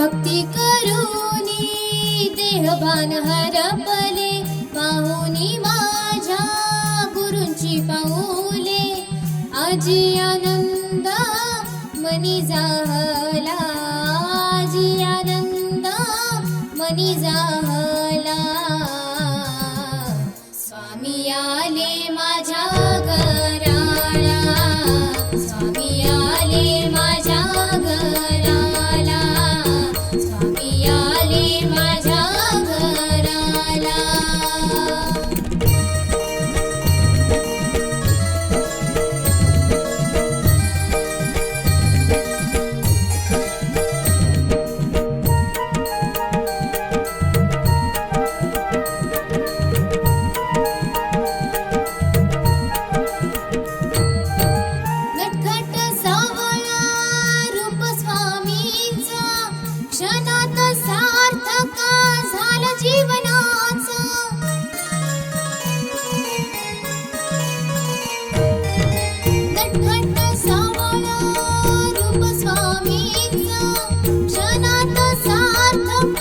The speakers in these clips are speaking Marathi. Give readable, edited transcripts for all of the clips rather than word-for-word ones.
भक्ती करूनी देहभान हरपले, पाहुनी माझ्या गुरूंची पाऊले. आजी आनंद मनी जाहला, आजी आनंद मनी जाहला. स्वामी आले माझ्या घराला, स्वामी आले माझ्या घराला, स्वामी आले माझ्या घराला. नटखट सावळा रूप स्वामींचा, क्षणात सार्थक झालं जीवनाचं. नटखट सावळा रूप स्वामींचा, क्षणात सार्थक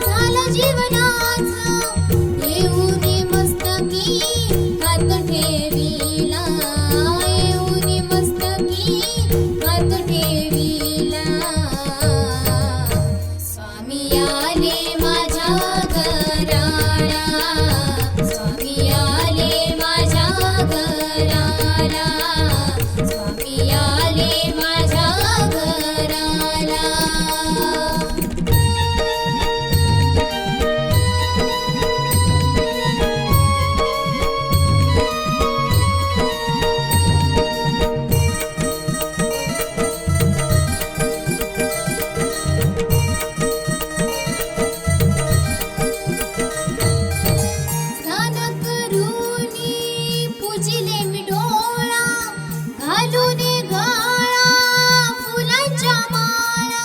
झालं जीवनाचं. येऊनी मस्तकी हात ठेविला, येऊनी मस्तकी हात ठेविला. स्वामी आले माझ्या घराला, स्वामी आले माझ्या घराला, स्वामी आले माझ्या घराला. स्नान करूनी पूजिले मी डोळा, घालून गळा फुलांच्या माळा.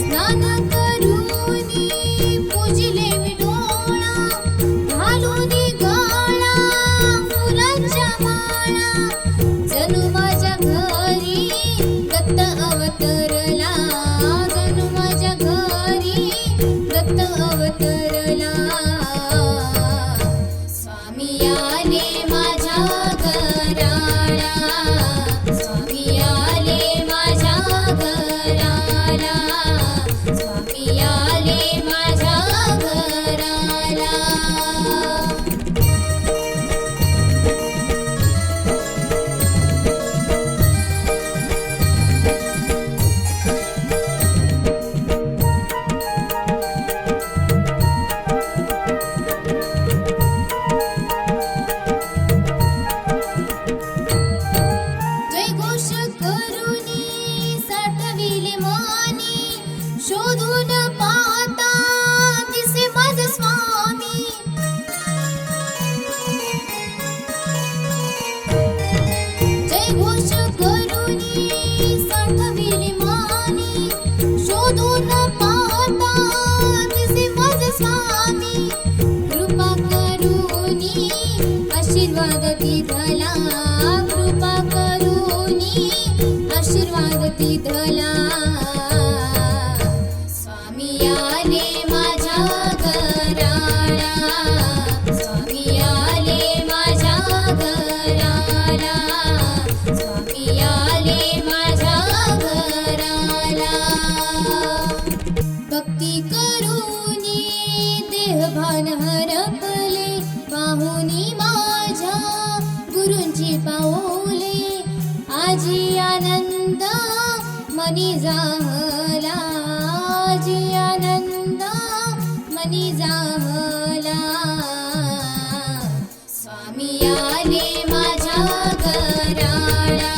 स्नान करूनी पूजिले मी डोळा, घालून गळा फुलांच्या माळा. जणू माझ्या घरी दत्त अवतरला, जणू माझ्या घरी दत्त अवतरला. स्वामी आले माझ्या घराला, स्वामी आले माझ्या घराला, स्वामी आले माझ्या घराला. जयघोष करूनी साठविले मानी, शोधून पाहता दिसे माझे स्वामी. जयघोष करूनी साठविले मानी, शोधून पाहता दिसे माझे स्वामी. कृपा करूनी आशीर्वाद दिधला, कृपा करूनी आशीर्वाद दिधला. स्वामी आले माझ्या घराला, स्वामी आले माझ्या घराला, स्वामी आले माझ्या घराला. भक्ती करूनी देहभान हरपले, पाहुनी माझ्या गुरूंची पाऊले. आजी आनंद मनी जाहला, आजी आनंद मनी जाहला. स्वामी आले माझ्या घराला,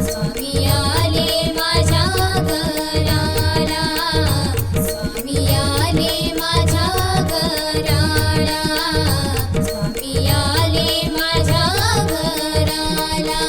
स्वामी आले माझ्या घराला, स्वामी आले माझ्या घराला, स्वामी आले माझ्या घराला.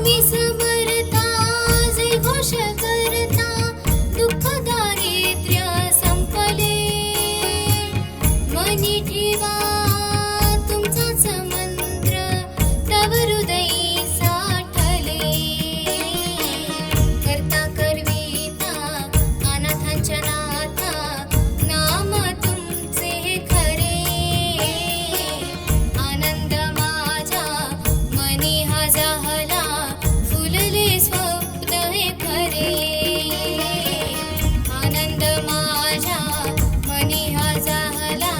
स्वामी समर्था जय घोष करता दुःख दारिद्र्य संपले मनी ठेवा तुमचाच मंत्र तव हृदयी साठले करता करविता अनाथांच्या नाथा नाम तुमचे खरे आनंद माझ्या मनी हा जाहला फुलले स्वप्न हे खरे आनंद माझ्या मनी हा जाहला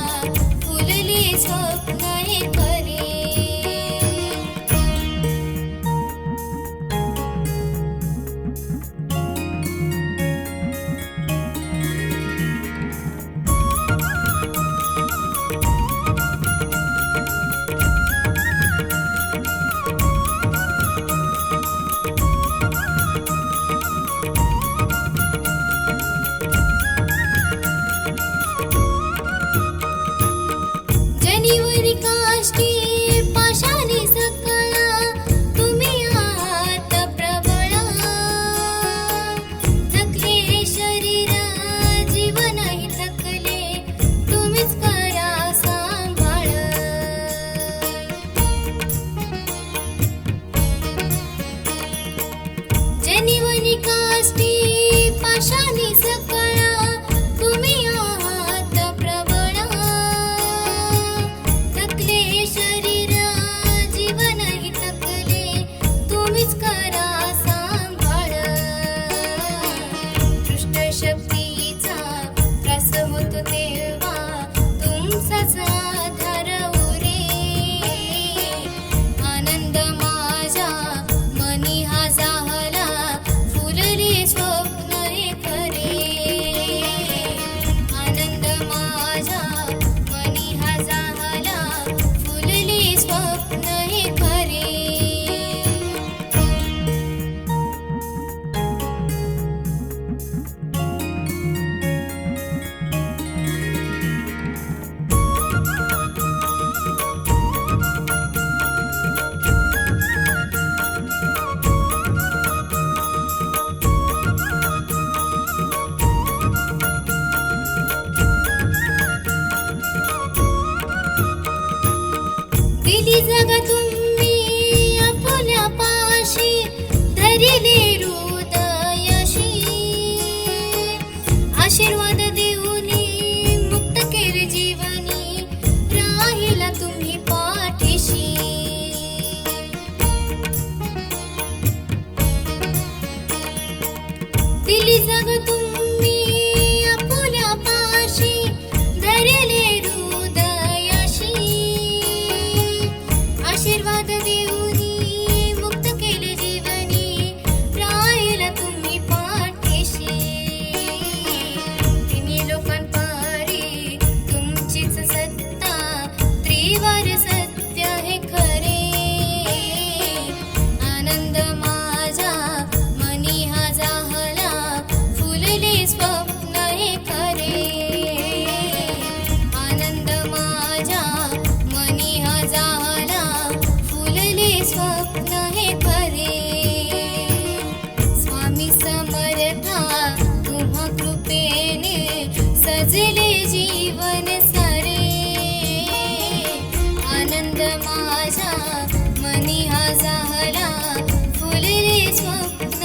फुलले स्वप्न हे खरे जनिवरी काष्टी पाशाने सकळा तुम्ही आहात प्रबळा थकले हे शरीर जीवनही थकले तुम्हीच करा सांभाळ जनिवरी काष्टी पाशाने सकळा तुम्ही आहात प्रबळा थकले शरीर जीवनही थकले तुम्हीच करा सांभाळ दृष्ट शक्तीचा त्रास होतो तेव्हा तुमचाच आधार उरे आनंद माझ्या मनी हा जाहला फुलले स्वप्न हे खरे आनंद माझ्या मनी हा जाहला फुलले स्वप्न हे खरे दिली जग तुम्ही आपुल्या पाशी धरिले हृदयशी आशीर्वाद देऊनी मुक्त केले जीवनी राहिला तुम्ही पाठीशी दिली जग तुम्ही आपुल्या पाशी धरिले हृदयशी आशीर्वाद देऊनी मुक्त केले जीवनी राहिला तुम्ही पाठीशी तिन्ही लोकांपारी तुमचीच सत्ता त्रिवार सत्य हे खरे आनंद माझा मनी हा जाहला फुलले स्वप्न हे खरे आनंद माझ्या मनी हा जाहला फुलले स्वप्न हे खरे स्वामी समर्था तुम्हा कृपेने सजले जीवन सारे आनंद माझ्या मनी हा जाहला फुलले स्वप्न